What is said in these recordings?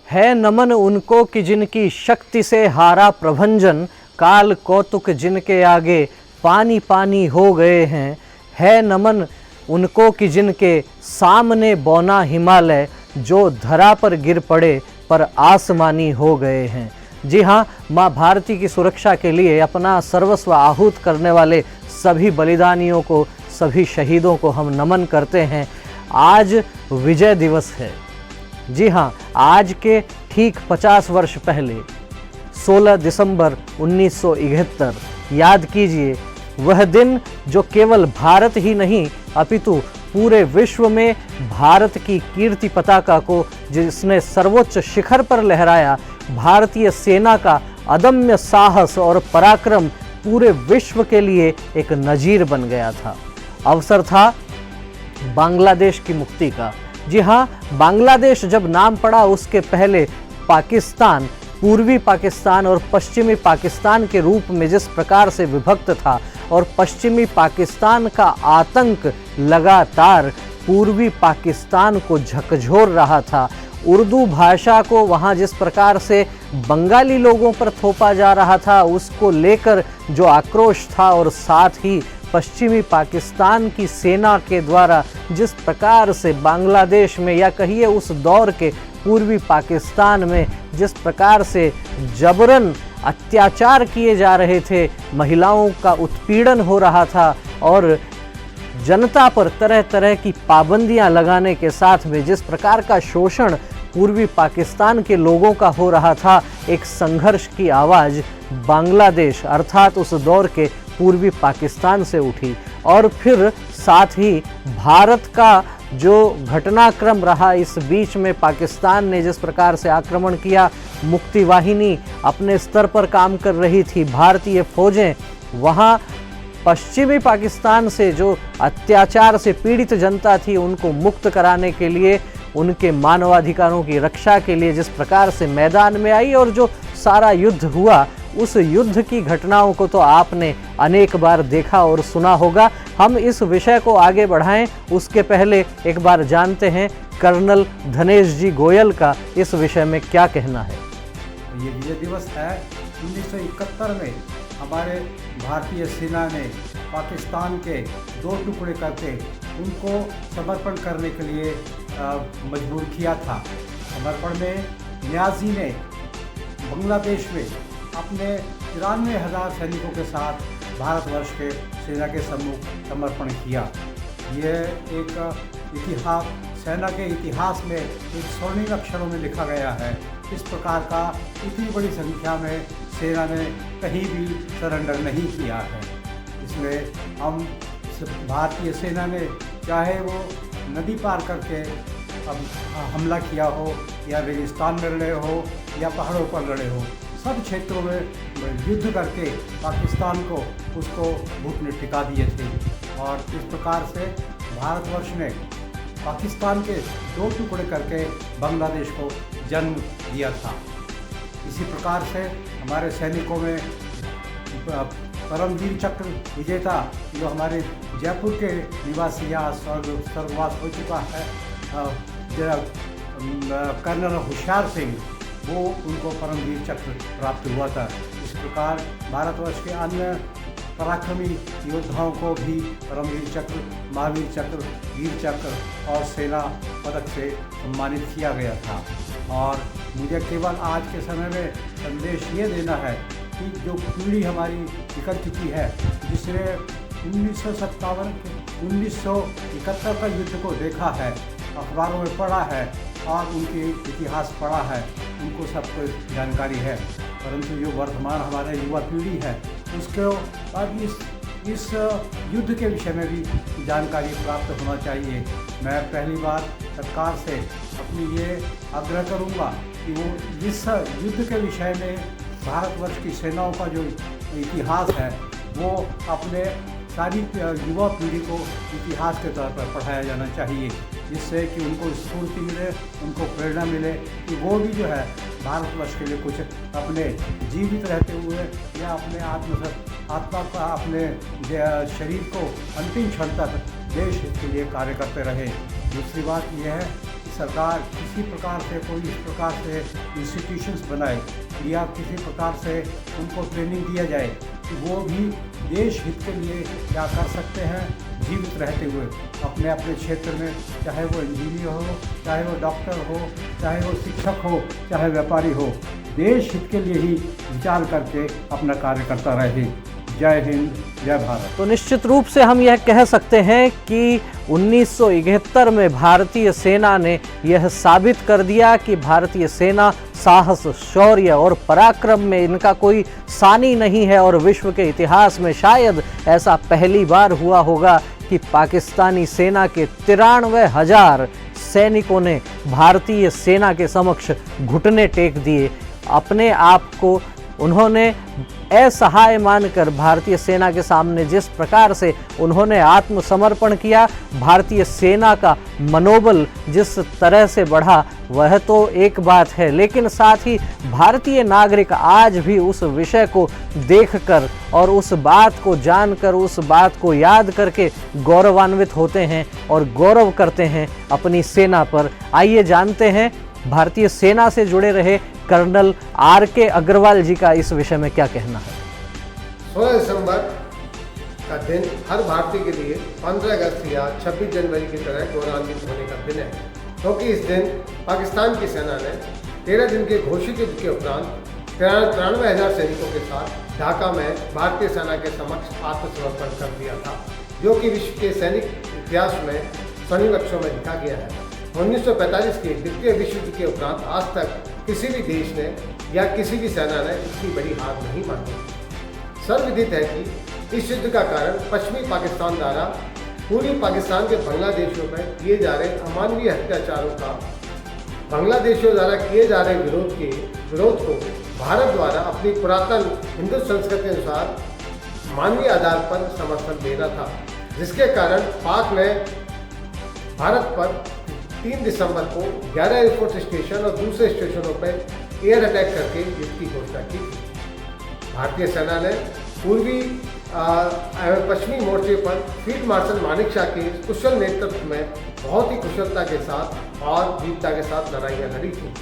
है नमन उनको कि जिनकी शक्ति से हारा प्रभंजन, काल कौतुक जिनके आगे पानी पानी हो गए हैं। है नमन उनको कि जिनके सामने बौना हिमालय, जो धरा पर गिर पड़े पर आसमानी हो गए हैं। जी हाँ, माँ भारती की सुरक्षा के लिए अपना सर्वस्व आहूत करने वाले सभी बलिदानियों को, सभी शहीदों को हम नमन करते हैं। आज विजय दिवस है। जी हाँ, आज के ठीक 50 वर्ष पहले 16 दिसंबर 1971, याद कीजिए वह दिन जो केवल भारत ही नहीं अपितु पूरे विश्व में भारत की कीर्ति पताका को जिसने सर्वोच्च शिखर पर लहराया, भारतीय सेना का अदम्य साहस और पराक्रम पूरे विश्व के लिए एक नजीर बन गया था। अवसर था बांग्लादेश की मुक्ति का। जी हाँ, बांग्लादेश जब नाम पड़ा उसके पहले पाकिस्तान, पूर्वी पाकिस्तान और पश्चिमी पाकिस्तान के रूप में जिस प्रकार से विभक्त था और पश्चिमी पाकिस्तान का आतंक लगातार पूर्वी पाकिस्तान को झकझोर रहा था, उर्दू भाषा को वहाँ जिस प्रकार से बंगाली लोगों पर थोपा जा रहा था, उसको लेकर जो आक्रोश था, और साथ ही पश्चिमी पाकिस्तान की सेना के द्वारा जिस प्रकार से बांग्लादेश में या कहिए उस दौर के पूर्वी पाकिस्तान में जिस प्रकार से जबरन अत्याचार किए जा रहे थे, महिलाओं का उत्पीड़न हो रहा था और जनता पर तरह तरह की पाबंदियां लगाने के साथ में जिस प्रकार का शोषण पूर्वी पाकिस्तान के लोगों का हो रहा था, एक संघर्ष की आवाज़ बांग्लादेश अर्थात उस दौर के पूर्वी पाकिस्तान से उठी। और फिर साथ ही भारत का जो घटनाक्रम रहा, इस बीच में पाकिस्तान ने जिस प्रकार से आक्रमण किया, मुक्ति वाहिनी अपने स्तर पर काम कर रही थी, भारतीय फौजें वहाँ पश्चिमी पाकिस्तान से जो अत्याचार से पीड़ित जनता थी उनको मुक्त कराने के लिए, उनके मानवाधिकारों की रक्षा के लिए जिस प्रकार से मैदान में आई और जो सारा युद्ध हुआ, उस युद्ध की घटनाओं को तो आपने अनेक बार देखा और सुना होगा। हम इस विषय को आगे बढ़ाएं उसके पहले एक बार जानते हैं कर्नल धनेश जी गोयल का इस विषय में क्या कहना है। ये विजय दिवस है। 1971 में हमारे भारतीय सेना ने पाकिस्तान के 2 टुकड़े करके उनको समर्पण करने के लिए मजबूर किया था। समर्पण में न्याजी ने बांग्लादेश में अपने 93,000 सैनिकों के साथ भारतवर्ष के सेना के सम्मुख समर्पण किया। यह एक इतिहास, सेना के इतिहास में एक स्वर्णिम अक्षरों में लिखा गया है। इस प्रकार का इतनी बड़ी संख्या में सेना ने कहीं भी सरेंडर नहीं किया है। इसमें हम भारतीय सेना ने चाहे वो नदी पार करके हमला किया हो या रेगिस्तान में लड़े हो या पहाड़ों पर लड़े हो, सब क्षेत्रों में युद्ध करके पाकिस्तान को उसको घुटने टिका दिए थे। और इस प्रकार से भारतवर्ष ने पाकिस्तान के 2 टुकड़े करके बांग्लादेश को जन्म दिया था। इसी प्रकार से हमारे सैनिकों में परमवीर चक्र विजेता जो हमारे जयपुर के निवासी या स्वर्गवास हो चुका है, कर्नल होशियार सिंह, वो उनको परमवीर चक्र प्राप्त हुआ था। इस प्रकार भारतवर्ष के अन्य पराक्रमी योद्धाओं को भी परमवीर चक्र, महावीर चक्र, वीर चक्र और सेना पदक से सम्मानित किया गया था। और मुझे केवल आज के समय में संदेश ये देना है कि जो पीढ़ी हमारी निकल चुकी है, जिसने 1971 का युद्ध को देखा है, अखबारों में पढ़ा है और उनके इतिहास पढ़ा है, उनको सबको जानकारी है। परंतु जो वर्तमान हमारे युवा पीढ़ी है, उसको अब इस युद्ध के विषय में भी जानकारी प्राप्त होना चाहिए। मैं पहली बार सरकार से अपनी ये आग्रह करूँगा कि वो इस युद्ध के विषय में भारतवर्ष की सेनाओं का जो इतिहास है वो अपने सारी युवा पीढ़ी को इतिहास के तौर पर पढ़ाया जाना चाहिए, जिससे कि उनको स्फूर्ति मिले, उनको प्रेरणा मिले कि वो भी जो है भारतवर्ष के लिए कुछ अपने जीवित रहते हुए या अपने आत्मा का, अपने शरीर को अंतिम क्षण तक देश के लिए कार्य करते रहे। दूसरी बात यह है कि सरकार किसी प्रकार से कोई इस प्रकार से इंस्टीट्यूशंस बनाए या किसी प्रकार से उनको ट्रेनिंग दिया जाए कि वो भी देश हित के लिए क्या कर सकते हैं जीवित रहते हुए अपने अपने क्षेत्र में, चाहे वो इंजीनियर हो, चाहे वो डॉक्टर हो, चाहे वो शिक्षक हो, चाहे व्यापारी हो, देश हित के लिए ही विचार करके अपना कार्य करता रहे। जय हिंद, जय भारत। तो निश्चित रूप से हम यह कह सकते हैं कि 1971 में भारतीय सेना ने यह साबित कर दिया कि भारतीय सेना साहस, शौर्य और पराक्रम में इनका कोई सानी नहीं है और विश्व के इतिहास में शायद ऐसा पहली बार हुआ होगा कि पाकिस्तानी सेना के 93,000 सैनिकों ने भारतीय सेना के समक्ष घुटने टेक दिए। अपने आप को उन्होंने असहाय मानकर भारतीय सेना के सामने जिस प्रकार से उन्होंने आत्मसमर्पण किया, भारतीय सेना का मनोबल जिस तरह से बढ़ा, वह तो एक बात है, लेकिन साथ ही भारतीय नागरिक आज भी उस विषय को देखकर और उस बात को जानकर, उस बात को याद करके गौरवान्वित होते हैं और गौरव करते हैं अपनी सेना पर। आइए जानते हैं भारतीय सेना से जुड़े रहे कर्नल RK अग्रवाल जी का इस विषय में क्या कहना है। 16 दिसंबर का दिन हर भारतीय के लिए 15 अगस्त या 26 जनवरी की तरह गौरवान्वित होने का दिन है, क्योंकि इस दिन पाकिस्तान की सेना ने 13 दिन के घोषित युद्ध के उपरांत 93,000 सैनिकों के साथ ढाका में भारतीय सेना के समक्ष आत्मसमर्पण कर दिया था, जो कि विश्व के सैनिक इतिहास में स्वर्णिम अक्षरों में लिखा गया है। 1945 के द्वितीय विश्व युद्ध के उपरांत आज तक किसी भी देश ने या किसी भी सेना ने इतनी बड़ी हार नहीं मानी। सर्वविदित है कि इस युद्ध का कारण पश्चिमी पाकिस्तान द्वारा पूर्वी पाकिस्तान के बांग्लादेशियों पर किए जा रहे अमानवीय अत्याचारों का बांग्लादेशियों द्वारा किए जा रहे विरोध को भारत द्वारा अपनी पुरातन हिंदू संस्कृति के अनुसार मानवीय आधार पर समर्थन देना था, जिसके कारण पाक ने भारत पर 3 दिसंबर को 11 एयरफोर्स स्टेशन और दूसरे स्टेशनों पर एयर अटैक करके युद्ध की घोषणा की थी। भारतीय सेना ने पूर्वी एवं पश्चिमी मोर्चे पर फील्ड मार्शल मानेक शॉ के कुशल नेतृत्व में बहुत ही कुशलता के साथ और वीरता के साथ लड़ाइयाँ लड़ी थी।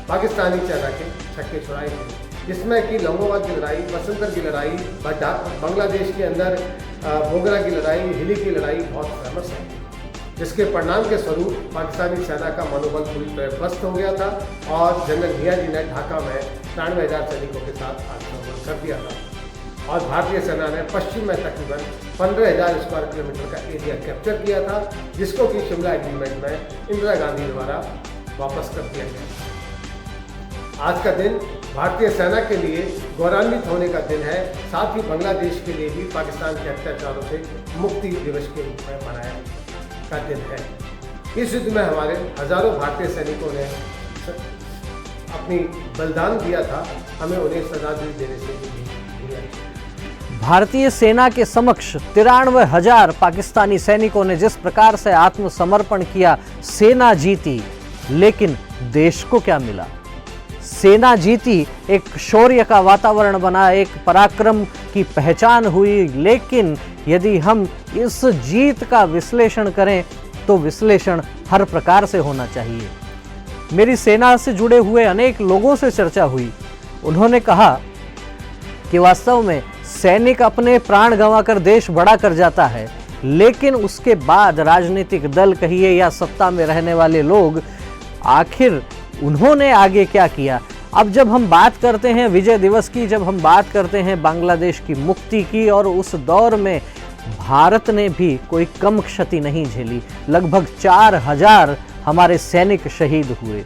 पाकिस्तानी सेना के छक्के छुड़ाए थे, जिसमें कि लौंगोवाल की लड़ाई, बसंतर की लड़ाई, बांग्लादेश के अंदर बोगरा की लड़ाई, हिली की लड़ाई बहुत फेमस है, जिसके परिणाम के स्वरूप पाकिस्तानी सेना का मनोबल पूरी तरह ध्वस्त हो गया था और जनरल मियां जी ने ढाका में 93,000 सैनिकों के साथ आत्मसमर्पण कर दिया था और भारतीय सेना ने पश्चिम में तकरीबन 15,000 स्क्वायर किलोमीटर का एरिया कैप्चर किया था, जिसको कि शिमला एग्रीमेंट में इंदिरा गांधी द्वारा वापस कर दिया गया। आज का दिन भारतीय सेना के लिए गौरवान्वित होने का दिन है, साथ ही बांग्लादेश के लिए भी पाकिस्तान के अत्याचारों से मुक्ति दिवस के रूप में मनाया का दिन है। इस युद्ध में हमारे हजारों भारतीय सैनिकों ने अपनी बलिदान दिया था, हमें उन्हें श्रद्धांजलि देने से भी भारतीय सेना के समक्ष 93,000 पाकिस्तानी सैनिकों ने जिस प्रकार से आत्मसमर्पण किया, सेना जीती, लेकिन देश को क्या मिला? सेना जीती, एक शौर्य का वातावरण बना, एक पराक्रम की पहचान हुई, लेकिन यदि हम इस जीत का विश्लेषण करें तो विश्लेषण हर प्रकार से होना चाहिए। मेरी सेना से जुड़े हुए अनेक लोगों से चर्चा हुई। उन्होंने कहा कि वास्तव में सैनिक अपने प्राण गंवाकर देश बड़ा कर जाता है, लेकिन उसके बाद राजनीतिक दल कहिए या सत्ता में रहने वाले लोग, आखिर उन्होंने आगे क्या किया? अब जब हम बात करते हैं विजय दिवस की, जब हम बात करते हैं बांग्लादेश की मुक्ति की, और उस दौर में भारत ने भी कोई कम क्षति नहीं झेली। लगभग 4,000 हमारे सैनिक शहीद हुए,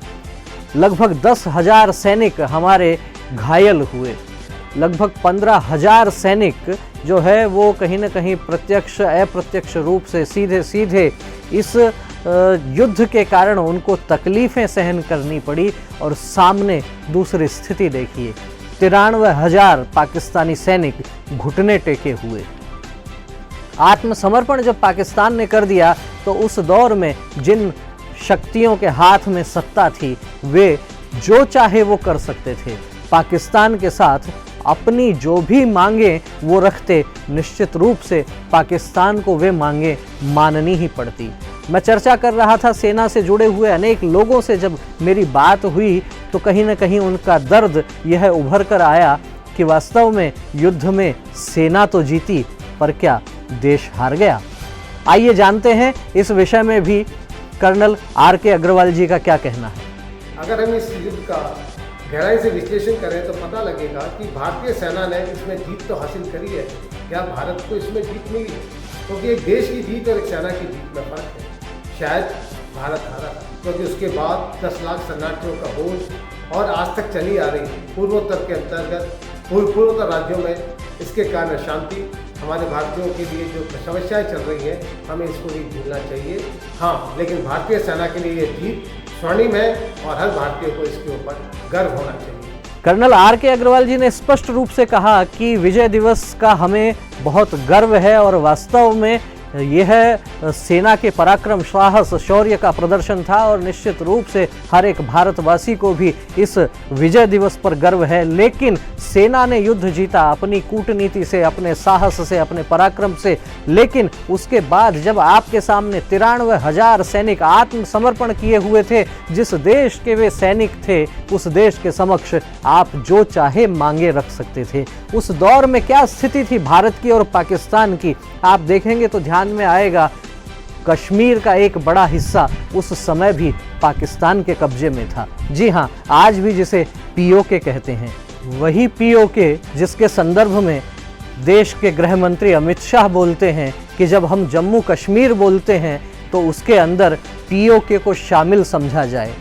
लगभग 10,000 सैनिक हमारे घायल हुए, लगभग 15,000 सैनिक जो है वो कहीं ना कहीं प्रत्यक्ष अप्रत्यक्ष रूप से सीधे इस युद्ध के कारण उनको तकलीफ़ें सहन करनी पड़ी। और सामने दूसरी स्थिति देखिए, 93,000 पाकिस्तानी सैनिक घुटने टेके हुए। आत्मसमर्पण जब पाकिस्तान ने कर दिया तो उस दौर में जिन शक्तियों के हाथ में सत्ता थी, वे जो चाहे वो कर सकते थे। पाकिस्तान के साथ अपनी जो भी मांगे वो रखते, निश्चित रूप से पाकिस्तान को वे मांगे माननी ही पड़ती। मैं चर्चा कर रहा था सेना से जुड़े हुए अनेक लोगों से, जब मेरी बात हुई तो कहीं ना कहीं उनका दर्द यह उभर कर आया कि वास्तव में युद्ध में सेना तो जीती पर क्या देश हार गया। आइए जानते हैं इस विषय में भी कर्नल R.K. अग्रवाल जी का क्या कहना है। अगर हम इस युद्ध का गहराई से विश्लेषण करें तो पता लगेगा कि भारतीय सेना ने इसमें जीत तो हासिल करी है, क्या भारत को इसमें जीत मिली है? क्योंकि एक देश की जीत और एक सेना की जीत में फर्क है। शायद भारत हारा था क्योंकि उसके बाद 10 लाख शरणार्थियों का बोझ और आज तक चली आ रही पूर्वोत्तर के अंतर्गत पूर्वोत्तर राज्यों में इसके कारण शांति, हमारे भारतीयों के लिए जो समस्याएं चल रही हैं, हमें इसको नहीं भूलना चाहिए। हाँ, लेकिन भारतीय सेना के लिए ये जीत स्वर्णिम है और हर भारतीय को इसके ऊपर गर्व होना चाहिए। Colonel R.K. अग्रवाल जी ने स्पष्ट रूप से कहा कि विजय दिवस का हमें बहुत गर्व है और वास्तव में यह सेना के पराक्रम, साहस, शौर्य का प्रदर्शन था और निश्चित रूप से हर एक भारतवासी को भी इस विजय दिवस पर गर्व है। लेकिन सेना ने युद्ध जीता अपनी कूटनीति से, अपने साहस से, अपने पराक्रम से। लेकिन उसके बाद जब आपके सामने 93,000 सैनिक आत्मसमर्पण किए हुए थे, जिस देश के वे सैनिक थे, उस देश के समक्ष आप जो चाहे मांगे रख सकते थे। उस दौर में क्या स्थिति थी भारत की और पाकिस्तान की, आप देखेंगे तो ध्यान में आएगा। कश्मीर का एक बड़ा हिस्सा उस समय भी पाकिस्तान के कब्जे में था। जी हाँ, आज भी जिसे POK कहते हैं, वही POK जिसके संदर्भ में देश के गृह मंत्री अमित शाह बोलते हैं कि जब हम जम्मू कश्मीर बोलते हैं तो उसके अंदर POK को शामिल समझा जाए।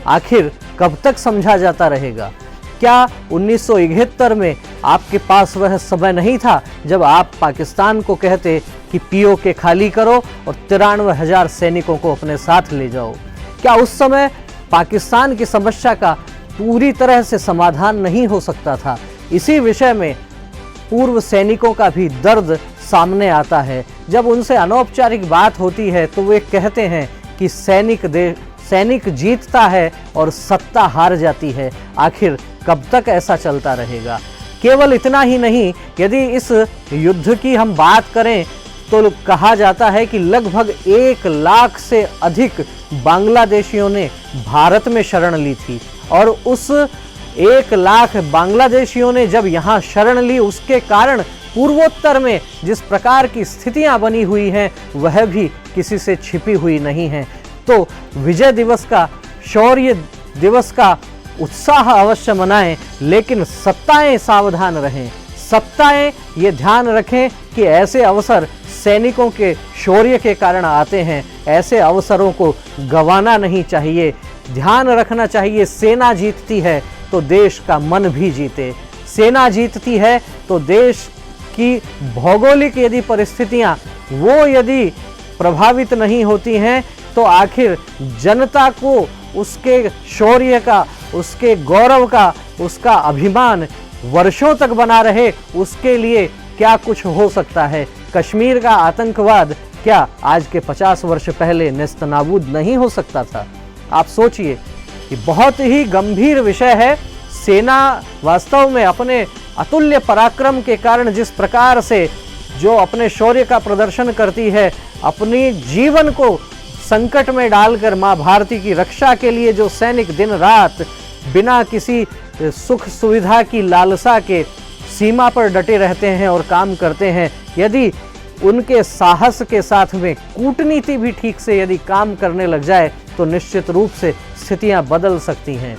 आखिर कब तक समझा जाता रहेगा? क्या 1971 में आपके पास वह समय नहीं था जब आप पाकिस्तान को कहते कि POK खाली करो और 93,000 सैनिकों को अपने साथ ले जाओ? क्या उस समय पाकिस्तान की समस्या का पूरी तरह से समाधान नहीं हो सकता था? इसी विषय में पूर्व सैनिकों का भी दर्द सामने आता है। जब उनसे अनौपचारिक बात होती है तो वे कहते हैं कि सैनिक जीतता है और सत्ता हार जाती है। आखिर कब तक ऐसा चलता रहेगा? केवल इतना ही नहीं, यदि इस युद्ध की हम बात करें तो कहा जाता है कि लगभग 1 लाख से अधिक बांग्लादेशियों ने भारत में शरण ली थी और उस 1 लाख बांग्लादेशियों ने जब यहाँ शरण ली, उसके कारण पूर्वोत्तर में जिस प्रकार की स्थितियां बनी हुई हैं वह भी किसी से छिपी हुई नहीं है। तो विजय दिवस का, शौर्य दिवस का उत्साह अवश्य मनाएं, लेकिन सत्ताएं सावधान रहें। सत्ताएं ये ध्यान रखें कि ऐसे अवसर सैनिकों के शौर्य के कारण आते हैं, ऐसे अवसरों को गंवाना नहीं चाहिए। ध्यान रखना चाहिए, सेना जीतती है तो देश का मन भी जीते। सेना जीतती है तो देश की भौगोलिक यदि परिस्थितियां वो यदि प्रभावित नहीं होती हैं तो आखिर जनता को उसके शौर्य का, उसके गौरव का, उसका अभिमान वर्षों तक बना रहे, उसके लिए क्या कुछ हो सकता है। कश्मीर का आतंकवाद क्या आज के 50 वर्ष पहले नेस्तनाबूद नहीं हो सकता था? आप सोचिए कि बहुत ही गंभीर विषय है। सेना वास्तव में अपने अतुल्य पराक्रम के कारण जिस प्रकार से जो अपने शौर्य का प्रदर्शन करती है, अपनी जीवन को संकट में डालकर माँ भारती की रक्षा के लिए जो सैनिक दिन रात बिना किसी सुख सुविधा की लालसा के सीमा पर डटे रहते हैं और काम करते हैं, यदि उनके साहस के साथ में कूटनीति भी ठीक से यदि काम करने लग जाए तो निश्चित रूप से स्थितियां बदल सकती हैं।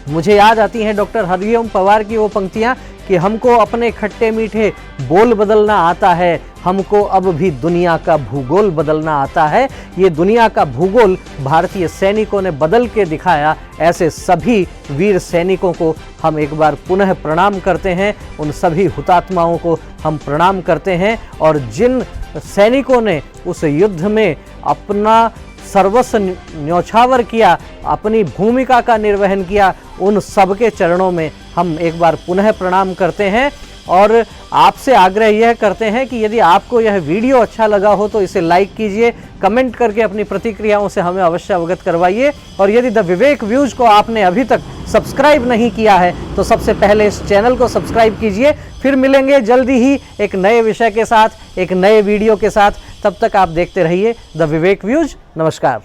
मुझे याद आती हैं डॉक्टर हरिओम पवार की वो पंक्तियां कि हमको अपने खट्टे मीठे बोल बदलना आता है, हमको अब भी दुनिया का भूगोल बदलना आता है। ये दुनिया का भूगोल भारतीय सैनिकों ने बदल के दिखाया। ऐसे सभी वीर सैनिकों को हम एक बार पुनः प्रणाम करते हैं, उन सभी हुतात्माओं को हम प्रणाम करते हैं और जिन सैनिकों ने उस युद्ध में अपना सर्वस्व न्यौछावर किया, अपनी भूमिका का निर्वहन किया, उन सबके चरणों में हम एक बार पुनः प्रणाम करते हैं और आपसे आग्रह यह करते हैं कि यदि आपको यह वीडियो अच्छा लगा हो तो इसे लाइक कीजिए, कमेंट करके अपनी प्रतिक्रियाओं से हमें अवश्य अवगत करवाइए और यदि द विवेक व्यूज को आपने अभी तक सब्सक्राइब नहीं किया है तो सबसे पहले इस चैनल को सब्सक्राइब कीजिए, फिर मिलेंगे जल्दी ही एक नए विषय के साथ, एक नए वीडियो के साथ। तब तक आप देखते रहिए द विवेक व्यूज। नमस्कार।